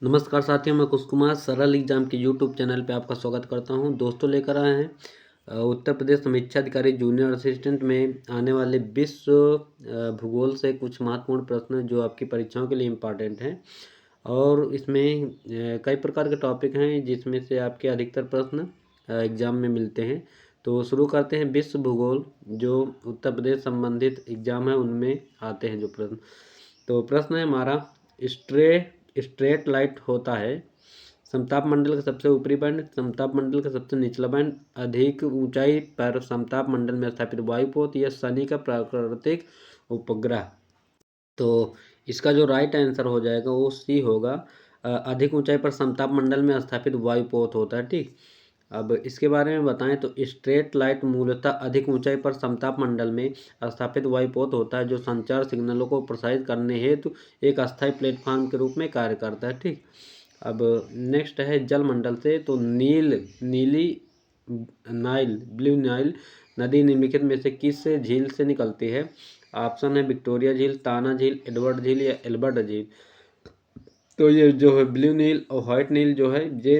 नमस्कार साथियों, मैं कुश कुमार सरल एग्जाम के यूट्यूब चैनल पे आपका स्वागत करता हूं। दोस्तों, लेकर आए हैं उत्तर प्रदेश समीक्षा अधिकारी जूनियर असिस्टेंट में आने वाले विश्व भूगोल से कुछ महत्वपूर्ण प्रश्न जो आपकी परीक्षाओं के लिए इम्पॉर्टेंट हैं। और इसमें कई प्रकार के टॉपिक हैं जिसमें से आपके अधिकतर प्रश्न एग्जाम में मिलते हैं। तो शुरू करते हैं। विश्व भूगोल जो उत्तर प्रदेश संबंधित एग्जाम है उनमें आते हैं जो प्रश्न। तो प्रश्न है हमारा, स्ट्रेट लाइट होता है समताप मंडल का सबसे ऊपरी बैंड, समताप मंडल का सबसे निचला बैंड, अधिक ऊंचाई पर समताप मंडल में स्थापित वायुपोत या शनि का प्राकृतिक उपग्रह। तो इसका जो राइट आंसर हो जाएगा वो सी होगा। अधिक ऊंचाई पर समताप मंडल में स्थापित वायुपोत होता है। ठीक, अब इसके बारे में बताएं तो स्ट्रेट लाइट मूलतः अधिक ऊंचाई पर समताप मंडल में स्थापित वायुपोत होता है जो संचार सिग्नलों को प्रसारित करने हेतु एक अस्थायी प्लेटफॉर्म के रूप में कार्य करता है। ठीक, अब नेक्स्ट है जलमंडल से। तो नीली नाइल, ब्लू नाइल नदी निम्नलिखित में से किस झील से निकलती है? ऑप्शन है विक्टोरिया झील, ताना झील, एडवर्ड झील या एल्बर्ट झील। तो ये जो है ब्लू नील और व्हाइट नील जो है ये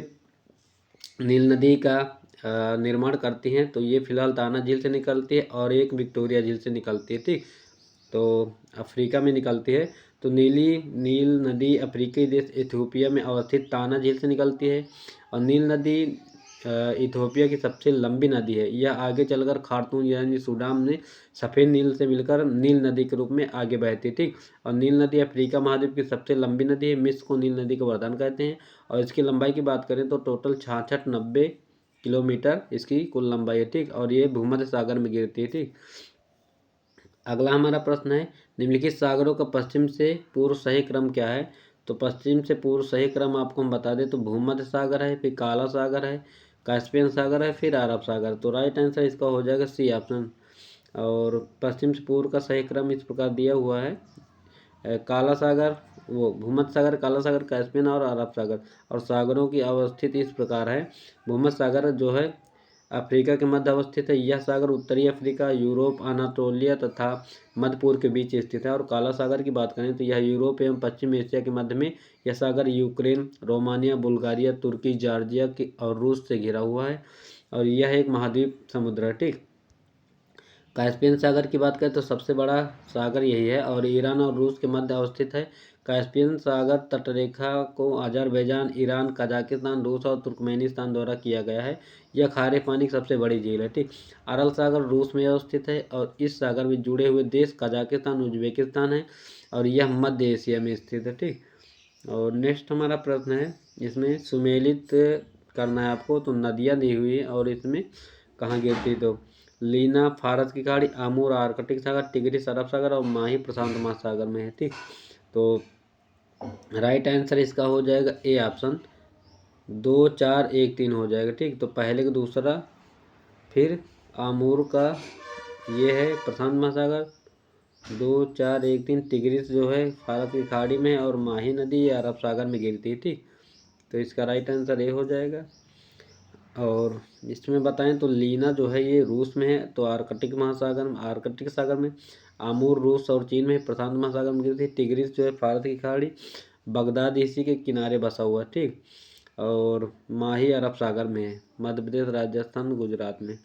नील नदी का निर्माण करती हैं। तो ये फिलहाल ताना झील से निकलती है और एक विक्टोरिया झील से निकलती है। ठीक, तो अफ्रीका में निकलती है। तो नील नदी अफ्रीकी देश इथियोपिया में अवस्थित ताना झील से निकलती है। और नील नदी इथियोपिया की सबसे लंबी नदी है। यह आगे चलकर खार्तूम यानी सूडान में सफ़ेद नील से मिलकर नील नदी के रूप में आगे बहती है। ठीक, और नील नदी अफ्रीका महाद्वीप की सबसे लंबी नदी है। मिस्र को नील नदी का वरदान कहते हैं। और इसकी लंबाई की बात करें तो टोटल 66-90 किलोमीटर इसकी कुल लंबाई है। ठीक, और ये भूमध्य सागर में गिरती है। ठीक, अगला हमारा प्रश्न है, निम्नलिखित सागरों का पश्चिम से पूर्व सही क्रम क्या है? तो पश्चिम से पूर्व सही क्रम आपको हम बता दें तो भूमध्य सागर है, फिर काला सागर है, कैस्पियन सागर है, फिर अरब सागर। तो राइट आंसर इसका हो जाएगा सी ऑप्शन। और पश्चिम से पूर्व का सही क्रम इस प्रकार दिया हुआ है, काला सागर, वो भूमध्य सागर, काला सागर, कैस्पियन और अरब सागर। और सागरों की अवस्थिति इस प्रकार है, भूमध्य सागर जो है अफ्रीका के मध्य अवस्थित है। यह सागर उत्तरी अफ्रीका, यूरोप, अनातोलिया तथा मध्य पूर्व के बीच स्थित है। और काला सागर की बात करें तो यह यूरोप एवं पश्चिम एशिया के मध्य में, यह सागर यूक्रेन, रोमानिया, बुल्गारिया, तुर्की, जॉर्जिया की और रूस से घिरा हुआ है। और यह एक महाद्वीप समुद्र है। ठीक, कैस्पियन सागर की बात करें तो सबसे बड़ा सागर यही है और ईरान और रूस के मध्य अवस्थित है। कैस्पियन सागर तटरेखा को अजरबैजान, ईरान, कजाकिस्तान, रूस और तुर्कमेनिस्तान द्वारा किया गया है। यह खारे पानी की सबसे बड़ी झील है। ठीक, अरल सागर रूस में अवस्थित है और इस सागर में जुड़े हुए देश कजाकिस्तान, उज्बेकिस्तान है और यह मध्य एशिया में स्थित है। ठीक, और नेक्स्ट हमारा प्रश्न है, इसमें सुमेलित करना है आपको। तो नदियाँ दी हुई है और इसमें कहाँ गिरती? तो लीना फारस की खाड़ी, आमूर आर्कटिक सागर, टिग्रिस अरब सागर और माही प्रशांत महासागर में है। ठीक, तो राइट आंसर इसका हो जाएगा ए ऑप्शन, 2, 4, 1, 3 हो जाएगा। ठीक, तो पहले का दूसरा, फिर आमूर का ये है प्रशांत महासागर, 2, 4, 1, 3 टिग्रिस जो है फारस की खाड़ी में और माही नदी ये अरब सागर में गिरती है। ठीक, तो इसका राइट आंसर ए हो जाएगा। और इसमें बताएं तो लीना जो है ये रूस में है, तो आर्कटिक सागर में, आमूर रूस और चीन में, प्रशांत महासागर में गिरती है। टिग्रिस जो है फारस की खाड़ी, बगदाद इसी के किनारे बसा हुआ है। ठीक, और माही अरब सागर में है, मध्य प्रदेश, राजस्थान, गुजरात में।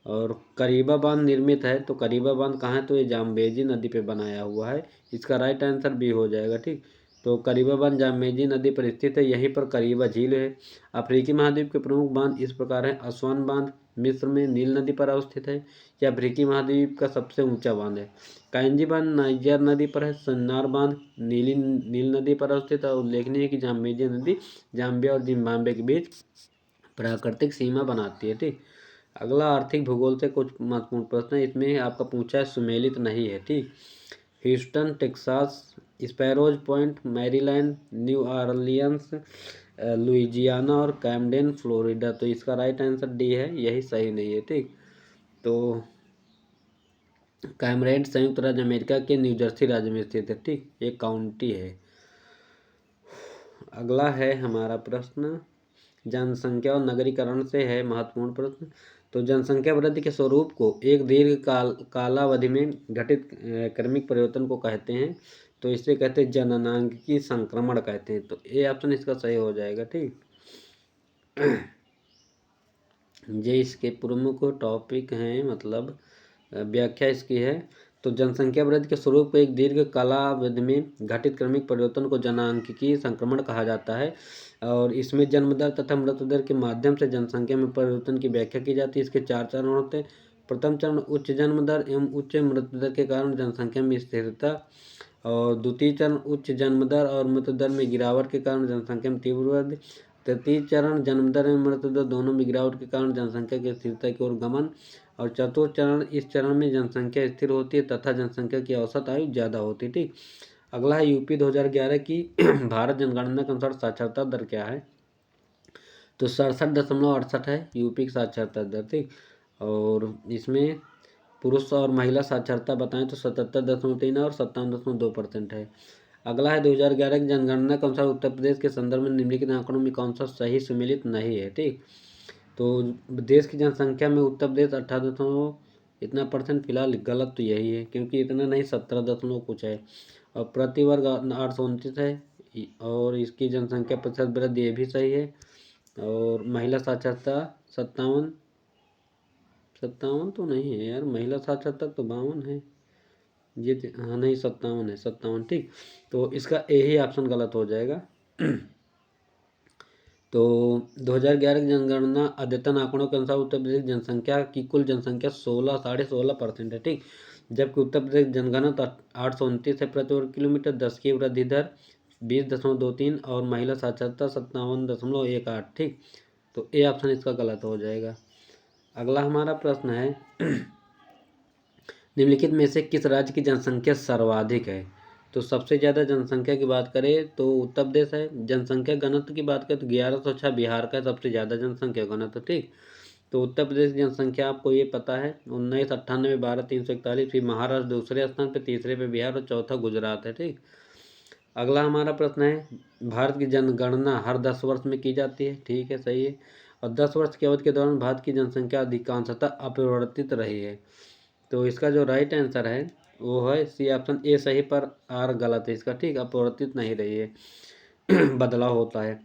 और करीबा बांध निर्मित है, तो करीबा बांध कहाँ है? तो ये जाम्बेजी नदी पे बनाया हुआ है। इसका राइट आंसर बी हो जाएगा। ठीक, तो करीबा बांध जाम्बेजी नदी पर स्थित है, यहीं पर करीबा झील है। अफ्रीकी महाद्वीप के प्रमुख बांध इस प्रकार है, असवान बांध मिस्र में नील नदी पर अवस्थित है, यह अफ्रीकी महाद्वीप का सबसे ऊंचा बांध है। काइंजी बांध नाइजर नदी पर है, सन्नार बांध नील नदी पर अवस्थित है। उल्लेखनीय है कि जाम्बेजी नदी जाम्बिया और जिम्बाब्वे के बीच प्राकृतिक सीमा बनाती है। ठीक, अगला आर्थिक भूगोल से कुछ महत्वपूर्ण प्रश्न है। इसमें आपका पूछा है सुमेलित नहीं है। ठीक, Houston Texas, sparrows point Maryland, new Orleans Louisiana और कैमडेन फ्लोरिडा। तो इसका राइट आंसर डी है, यही सही नहीं है। ठीक, तो कैमरेड संयुक्त राज्य अमेरिका के न्यू जर्सी राज्य में स्थित है। ठीक, एक काउंटी है। अगला है हमारा प्रश्न, जनसंख्या और नगरीकरण से है महत्वपूर्ण प्रश्न। तो जनसंख्या वृद्धि के स्वरूप को एक दीर्घ कालावधि में घटित क्रमिक परिवर्तन को कहते हैं। तो इसे कहते हैं जननांगिकी संक्रमण कहते हैं। तो ए ऑप्शन इसका सही हो जाएगा। ठीक, ये इसके प्रमुख टॉपिक हैं, मतलब व्याख्या इसकी है। तो जनसंख्या वृद्धि के स्वरूप को एक दीर्घ कालावधि में घटित क्रमिक परिवर्तन को जननांगिकी संक्रमण कहा जाता है, और इसमें जन्म दर तथा मृत्यु दर के माध्यम से जनसंख्या में परिवर्तन की व्याख्या की जाती है। इसके 4 चरण होते हैं। प्रथम चरण उच्च जन्म दर एवं उच्च मृत्यु दर के कारण जनसंख्या में स्थिरता, और द्वितीय चरण उच्च जन्म दर और मृत्यु दर में गिरावट के कारण जनसंख्या में तीव्र वृद्धि। तृतीय चरण जन्म दर एवं मृत्यु दर दोनों में गिरावट के कारण जनसंख्या की स्थिरता की ओर गमन। और चतुर्थ चरण, इस चरण में जनसंख्या स्थिर होती है तथा जनसंख्या की औसत आयु ज़्यादा होती है। ठीक, अगला है यूपी 2011 की भारत जनगणना के अनुसार साक्षरता दर क्या है। तो 67.68 है यूपी की साक्षरता दर। ठीक, और इसमें पुरुष और महिला साक्षरता बताएं तो 77.3 और 57.2% है। अगला है 2011 की जनगणना के अनुसार उत्तर प्रदेश के संदर्भ में निम्नलिखित आंकड़ों में कौन सा सही सम्मिलित नहीं है। ठीक, तो देश की जनसंख्या में उत्तर प्रदेश 18 इतना % फिलहाल गलत तो यही है, क्योंकि इतना नहीं 17 कुछ है। और प्रति वर्ग 829 है, और इसकी जनसंख्या प्रतिशत वृद्धि ये भी सही है। और महिला साक्षरता 57 तो नहीं है यार, महिला साक्षरता तो 52 है ये, हाँ नहीं 57 है, 57। ठीक, तो इसका ए ही ऑप्शन गलत हो जाएगा। तो 2011 की जनगणना अद्यतन आंकड़ों के अनुसार उत्तर प्रदेश जनसंख्या की कुल जनसंख्या 16.5% है। ठीक, जबकि उत्तर प्रदेश जनगणना 829 है प्रति वर्ग किलोमीटर, 10 की वृद्धि दर 20.23 और महिला साक्षरता 57.18। ठीक, तो ए ऑप्शन इसका गलत हो जाएगा। अगला हमारा प्रश्न है निम्नलिखित में से किस राज्य की जनसंख्या सर्वाधिक है। तो सबसे ज़्यादा जनसंख्या की बात करें तो उत्तर प्रदेश है। जनसंख्या घनत्व की बात करें तो 1106 बिहार का सबसे ज़्यादा जनसंख्या घनत्व। ठीक, तो उत्तर प्रदेश की जनसंख्या आपको ये पता है 1998, 12,341, फिर महाराष्ट्र दूसरे स्थान पर, तीसरे पे बिहार और चौथा गुजरात है। ठीक, अगला हमारा प्रश्न है भारत की जनगणना हर 10 वर्ष में की जाती है। ठीक है, सही है। और 10 वर्ष की अवधि के दौरान भारत की जनसंख्या अधिकांशतः अपरिवर्तित रही है। तो इसका जो राइट आंसर है वो है सी ऑप्शन ए सही पर आर गलत है इसका। ठीक, अपरिवर्तित नहीं रही है बदलाव होता है।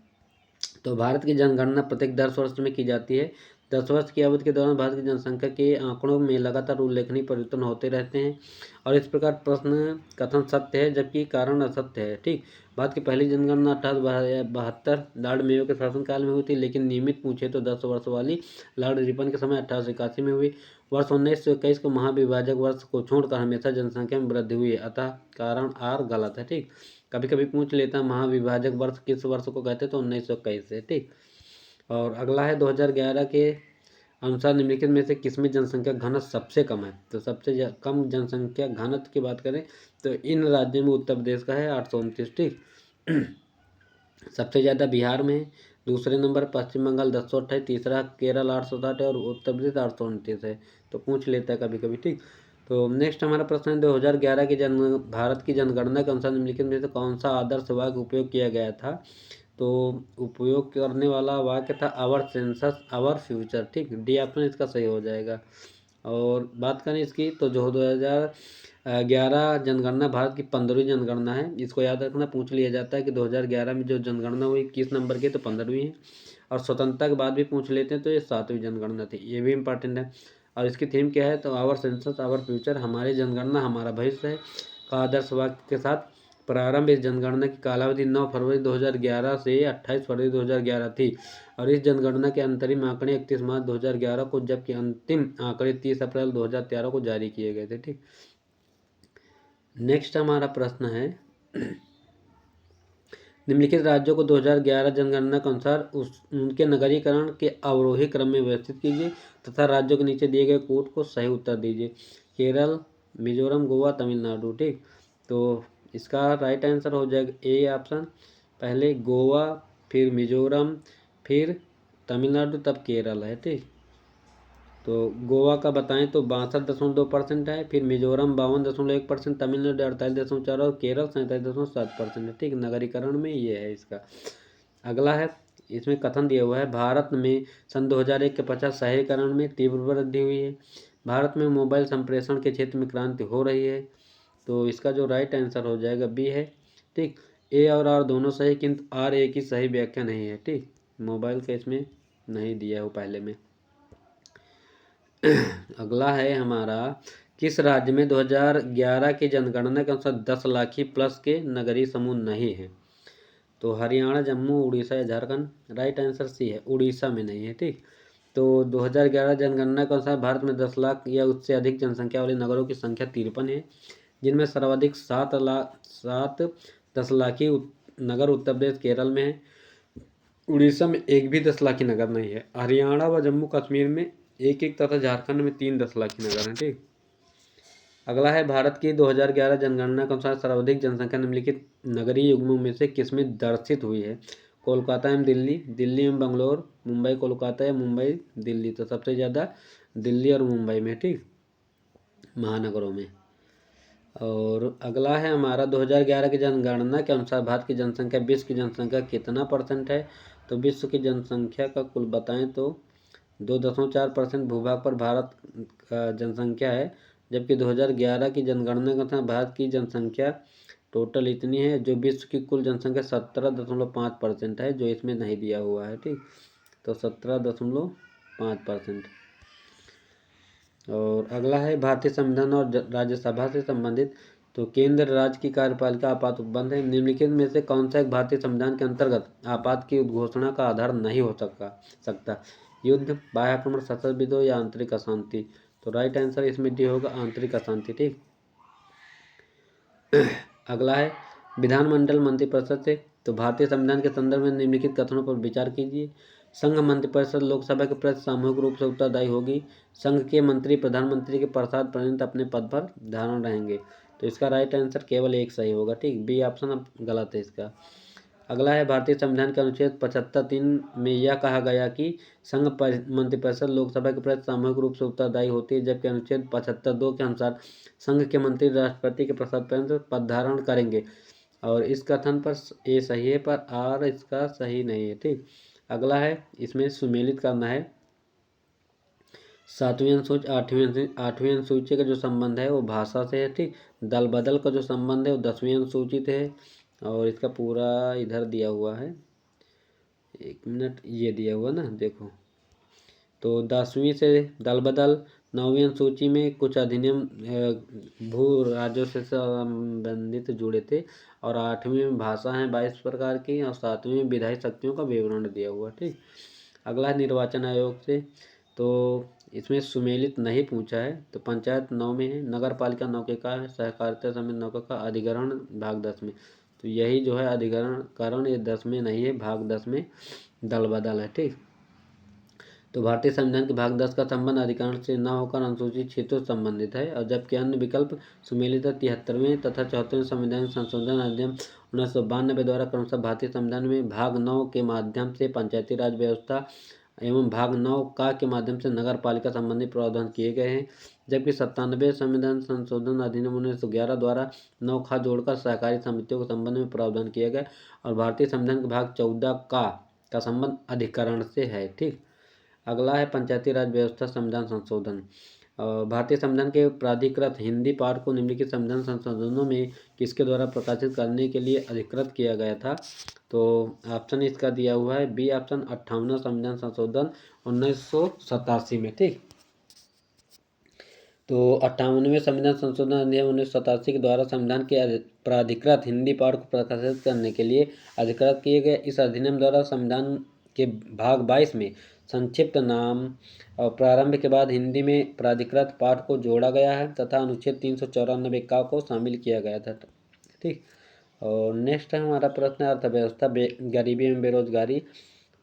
तो भारत की जनगणना प्रत्येक 10 वर्ष में की जाती है। 10 वर्ष की अवधि के दौरान भारत की जनसंख्या के आंकड़ों में लगातार उल्लेखनीय परिवर्तन होते रहते हैं, और इस प्रकार प्रश्न कथन सत्य है जबकि कारण असत्य है। ठीक, भारत की पहली जनगणना 1872 लॉर्ड मेयो के शासनकाल में हुई थी, लेकिन नियमित पूछे तो 10 वर्ष वाली लॉर्ड रिपन के समय 1881 में हुई। वर्ष 1921 को महाविभाजक वर्ष को छोड़कर हमेशा जनसंख्या में वृद्धि हुई है, अतः कारण आर गलत है। ठीक, कभी कभी पूछ लेता महाविभाजक वर्ष किस वर्ष को कहते हैं तो 1921 से। ठीक, और अगला है 2011 के अनुसार निम्नलिखित में से किसमें जनसंख्या घनत्व सबसे कम है। तो सबसे कम जनसंख्या घनत्व की बात करें तो इन राज्यों में उत्तर प्रदेश का है 829। ठीक, सबसे ज़्यादा बिहार में है, दूसरे नंबर पश्चिम बंगाल 1028, तीसरा केरल 860 और उत्तर प्रदेश 829 है। तो पूछ लेता है कभी कभी। ठीक, तो नेक्स्ट हमारा प्रश्न है 2011 की भारत की जनगणना के अनुसार निम्नलिखित में से कौन सा आदर्श वाक्य उपयोग किया गया था। तो उपयोग करने वाला वाक्य था आवर सेंसस आवर फ्यूचर। ठीक, डी ऑप्शन इसका सही हो जाएगा। और बात करें इसकी तो जो 2011 जनगणना भारत की 15वीं जनगणना है। इसको याद रखना, पूछ लिया जाता है कि 2011 में जो जनगणना हुई किस नंबर की, तो 15वीं है। और स्वतंत्रता के बाद भी पूछ लेते हैं तो ये 7वीं जनगणना थी, ये भी इंपॉर्टेंट है। और इसकी थीम क्या है तो आवर सेंसस आवर फ्यूचर, हमारी जनगणना हमारा भविष्य है का आदर्श वाक्य के साथ प्रारंभ इस जनगणना की कालावधि 9 फरवरी 2011 से 28 फरवरी 2011 थी, और इस जनगणना के अंतरिम आंकड़े 31 मार्च 2011 को जबकि अंतिम आंकड़े 30 अप्रैल 2013 को जारी किए गए थे। ठीक, नेक्स्ट हमारा प्रश्न है निम्नलिखित राज्यों को 2011 जनगणना के अनुसार उनके नगरीकरण के अवरोही क्रम में व्यवस्थित कीजिए तथा राज्यों के नीचे दिए गए कोड को सही उत्तर दीजिए। केरल, मिजोरम, गोवा, तमिलनाडु। ठीक, तो इसका राइट आंसर हो जाएगा ए ऑप्शन, पहले गोवा, फिर मिजोरम, फिर तमिलनाडु, तब केरल है। ठीक, तो गोवा का बताएं तो 62.2% है, फिर मिजोरम 52.1%, तमिलनाडु 48.4% और केरल 47.7% है। ठीक, नगरीकरण में ये है इसका। अगला है इसमें कथन दिया हुआ है भारत में सन 2001 के पश्चात शहरीकरण में तीव्र वृद्धि हुई है। भारत में मोबाइल संप्रेषण के क्षेत्र में क्रांति हो रही है। तो इसका जो राइट आंसर हो जाएगा बी है। ठीक, ए और आर दोनों सही, किंतु आर ए की सही व्याख्या नहीं है। ठीक, मोबाइल का इसमें नहीं दिया हो पहले में। अगला है हमारा, किस राज्य में 2011 की जनगणना के अनुसार 10 लाख प्लस के नगरीय समूह नहीं है? तो हरियाणा, जम्मू, उड़ीसा या झारखंड? राइट आंसर सी है, उड़ीसा में नहीं है। ठीक, तो 2011 जनगणना के अनुसार भारत में 10 लाख या उससे अधिक जनसंख्या वाले नगरों की संख्या 53 है, जिनमें सर्वाधिक 10 लाखी नगर उत्तर प्रदेश केरल में है। उड़ीसा में एक भी 10 लाखी नगर नहीं है। हरियाणा व जम्मू कश्मीर में एक एक तथा झारखंड में 3 10 लाखी नगर हैं। ठीक, अगला है, भारत की 2011 जनगणना के अनुसार सर्वाधिक जनसंख्या निम्नलिखित नगरीय युग्मों में से किसमें दर्शित हुई है? कोलकाता एवं दिल्ली, दिल्ली एवं बंगलोर, मुंबई कोलकाता या मुंबई दिल्ली? तो सबसे ज़्यादा दिल्ली और मुंबई में। ठीक, महानगरों में। और अगला है हमारा, 2011 की जनगणना के अनुसार भारत की जनसंख्या विश्व की जनसंख्या कितना % है? तो विश्व की जनसंख्या का कुल बताएं तो 2.4% भूभाग पर भारत का जनसंख्या है, जबकि 2011 की जनगणना के अनुसार भारत की जनसंख्या टोटल इतनी है, जो विश्व की कुल जनसंख्या 17.5% है, जो इसमें नहीं दिया हुआ है। ठीक, तो 17.5%। और अगला है, भारतीय संविधान और राज्यसभा से संबंधित। तो केंद्र राज्य की कार्यपालिका आपात उपबंध है, निम्नलिखित में से कौन सा एक भारतीय संविधान के अंतर्गत आपात की उद्घोषणा का आधार नहीं हो सकता? युद्ध, बाह्य आक्रमण, सशस्त्र विद्रोह या आंतरिक अशांति? तो राइट आंसर इसमें डी होगा, आंतरिक अशांति। ठीक, अगला है, विधानमंडल मंत्रिपरिषद से। तो भारतीय संविधान के संदर्भ में निम्नलिखित कथनों पर विचार कीजिए। संघ मंत्रिपरिषद लोकसभा के प्रति सामूहिक रूप से उत्तरदायी होगी। संघ के मंत्री प्रधानमंत्री के पश्चात पर्यंत अपने पद पर धारण रहेंगे। तो इसका राइट आंसर केवल एक सही होगा। ठीक, बी ऑप्शन अब गलत है इसका। अगला है, भारतीय संविधान के अनुच्छेद 75(3) में यह कहा गया कि संघ मंत्रिपरिषद लोकसभा के प्रति सामूहिक रूप से उत्तरदायी होती है, जबकि अनुच्छेद 75(2) के अनुसार संघ के मंत्री राष्ट्रपति के पश्चात पर्यंत पद धारण करेंगे। और इस कथन पर ए सही है, पर आर इसका सही नहीं है। ठीक, अगला है, इसमें सुमेलित करना है 7वीं अनुसूची 8वीं अनुसूची का जो संबंध है वो भाषा से है। ठीक, दल बदल का जो संबंध है वो 10वीं अनुसूची से है, और इसका पूरा इधर दिया हुआ है, 1 मिनट, ये दिया हुआ ना, देखो। तो 10वीं से दल बदल, 9वीं अनुसूची में कुछ अधिनियम भू राज्यों से संबंधित जुड़े थे, और 8वीं में भाषा है 22 प्रकार की, और 7वीं में विधायी शक्तियों का विवरण दिया हुआ। ठीक, अगला है निर्वाचन आयोग से। तो इसमें सुमेलित नहीं पूछा है, तो पंचायत 9 में है, नगर पालिका 9 के का है, सहकारिता समिति 9 का, अधिग्रहण भाग 10 में। तो यही जो है अधिग्रहण ये 10 में नहीं है, भाग 10 में दल बदल है। ठीक, तो भारतीय संविधान के भाग 10 का संबंध अधिकांश से न होकर अनुसूचित क्षेत्रों से संबंधित है, और जबकि अन्य विकल्प सुमेलित 73वें तथा 74वें संविधान संशोधन अधिनियम 1992 द्वारा क्रमशः भारतीय संविधान में भाग 9 के माध्यम से पंचायती राज व्यवस्था एवं भाग 9 का के माध्यम से नगर पालिका संबंधी प्रावधान किए गए हैं, जबकि 97वें संविधान संशोधन अधिनियम 1911 द्वारा 9 खा जोड़कर सहकारी समितियों के संबंध में प्रावधान किया गया, और भारतीय संविधान के भाग 14 का संबंध अधिकरण से है। ठीक, अगला है पंचायती राज व्यवस्था संविधान संशोधन। भारतीय संविधान के प्राधिकृत हिंदी पाठ को निम्नलिखित संविधान संशोधनों में किसके द्वारा प्रकाशित करने के लिए अधिकृत किया गया था? तो ऑप्शन इसका दिया हुआ है, बी ऑप्शन, 58वां संविधान संशोधन 1987 में। ठीक, तो 58वें संविधान संशोधन अधिनियम 1987 के द्वारा संविधान के प्राधिकृत हिंदी पाठ को प्रकाशित करने के लिए अधिकृत किए गए। इस अधिनियम द्वारा संविधान के भाग 22 में संक्षिप्त नाम और प्रारंभ के बाद हिंदी में प्राधिकृत पाठ को जोड़ा गया है, तथा अनुच्छेद 394 का को शामिल किया गया था। ठीक, और नेक्स्ट है हमारा प्रश्न, अर्थव्यवस्था, गरीबी एवं बेरोजगारी।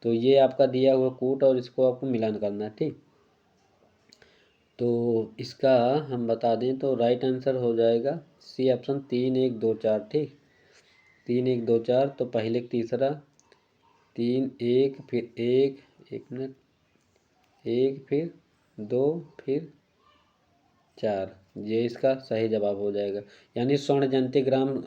तो ये आपका दिया हुआ कूट और इसको आपको मिलान करना है। ठीक, तो इसका हम बता दें तो राइट आंसर हो जाएगा सी ऑप्शन, 3 1 2 4। ठीक, 3 1 2 4, तो पहले तीसरा 3 1 फिर 1 मिनट, 1 फिर 2 फिर 4, ये इसका सही जवाब हो जाएगा। यानी स्वर्ण जयंती ग्राम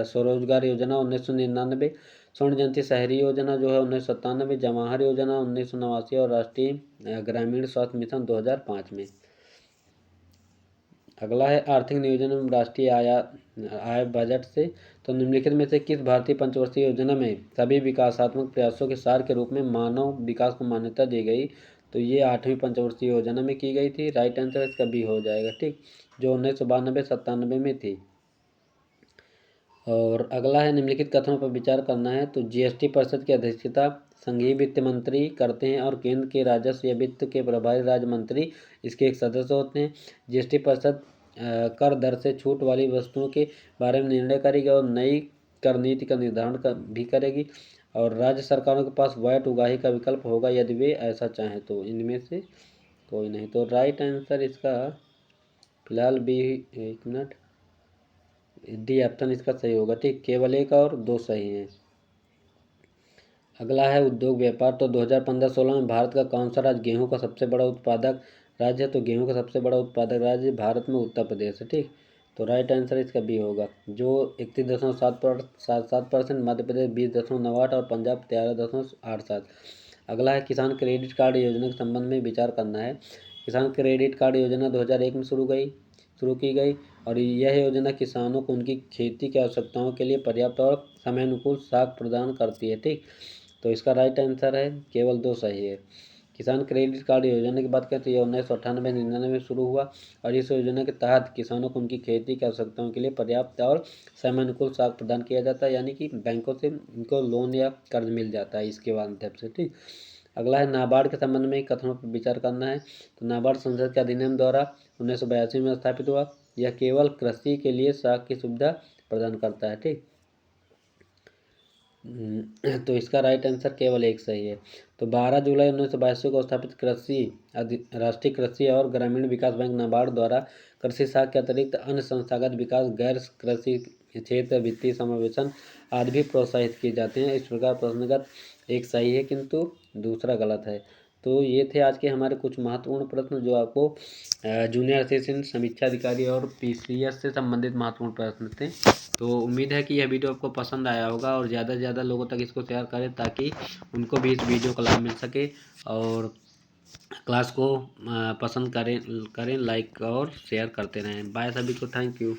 स्वरोजगार योजना 1999, स्वर्ण जयंती शहरी योजना जो है 1997, जवाहर योजना 1989, और राष्ट्रीय ग्रामीण स्वास्थ्य मिशन 2005 में। अगला है आर्थिक नियोजन एवं राष्ट्रीय आय बजट से। तो निम्नलिखित में से किस भारतीय पंचवर्षीय योजना में सभी विकासात्मक प्रयासों के सार के रूप में मानव विकास को मान्यता दी गई? तो ये 8वीं पंचवर्षीय योजना में की गई थी। राइट आंसर इसका बी हो जाएगा, ठीक, जो 1992-97 में थी। और अगला है निम्नलिखित कथनों पर विचार करना है। तो जीएसटी परिषद की अध्यक्षता संघीय वित्त मंत्री करते हैं और केंद्र के राजस्व या वित्त के प्रभारी राज्य मंत्री इसके एक सदस्य होते हैं। जीएसटी परिषद कर दर से छूट वाली वस्तुओं के बारे में निर्णय करेगी और नई कर नीति का निर्धारण भी करेगी। और राज्य सरकारों के पास वैट उगाही का विकल्प होगा यदि वे ऐसा चाहें तो। इनमें से कोई नहीं। तो राइट आंसर इसका फिलहाल बी, एक मिनट, डी ऑप्शन इसका सही होगा, ठीक, केवल एक और दो सही हैं। अगला है उद्योग व्यापार। तो 2015-16 में भारत का कौन सा राज्य गेहूं का सबसे बड़ा उत्पादक राज्य है? तो गेहूं का सबसे बड़ा उत्पादक राज्य भारत में उत्तर प्रदेश है, ठीक। तो राइट आंसर इसका बी होगा, जो 31.77%, मध्य प्रदेश 20.98 और पंजाब 13.87। अगला है किसान क्रेडिट कार्ड योजना के संबंध में विचार करना है। किसान क्रेडिट कार्ड योजना 2001 में शुरू की गई और यह योजना किसानों को उनकी खेती की आवश्यकताओं के लिए पर्याप्त और समय अनुकूल साख प्रदान करती है, ठीक। तो इसका राइट आंसर है केवल दो सही है। किसान क्रेडिट कार्ड योजना की बात करें तो यह 1998-99 में शुरू हुआ और इस योजना के तहत किसानों को उनकी खेती की आवश्यकताओं के लिए पर्याप्त और समय अनुकूल साख प्रदान किया जाता है, यानी कि बैंकों से उनको लोन या कर्ज मिल जाता है इसके माध्यम से, ठीक। अगला है नाबार्ड के संबंध में कथनों पर विचार करना है। तो नाबार्ड संसद के अधिनियम द्वारा 1982 में स्थापित हुआ। यह केवल कृषि के लिए साख की सुविधा प्रदान करता है, ठीक। तो इसका राइट आंसर केवल एक सही है। तो 12 जुलाई 1982 को स्थापित राष्ट्रीय कृषि और ग्रामीण विकास बैंक नाबार्ड द्वारा कृषि साख के अतिरिक्त अन्य संस्थागत विकास, गैर कृषि क्षेत्र वित्तीय समावेशन आदि भी प्रोत्साहित किए जाते हैं। इस प्रकार प्रश्नगत एक सही है किंतु दूसरा गलत है। तो ये थे आज के हमारे कुछ महत्वपूर्ण प्रश्न जो आपको जूनियर असिस्टेंट, समीक्षा अधिकारी और पीसीएस से संबंधित महत्वपूर्ण प्रश्न थे। तो उम्मीद है कि यह वीडियो आपको पसंद आया होगा और ज़्यादा से ज़्यादा लोगों तक इसको शेयर करें ताकि उनको भी इस वीडियो का लाभ मिल सके। और क्लास को पसंद करें, लाइक और शेयर करते रहें। बाय सभी को, थैंक यू।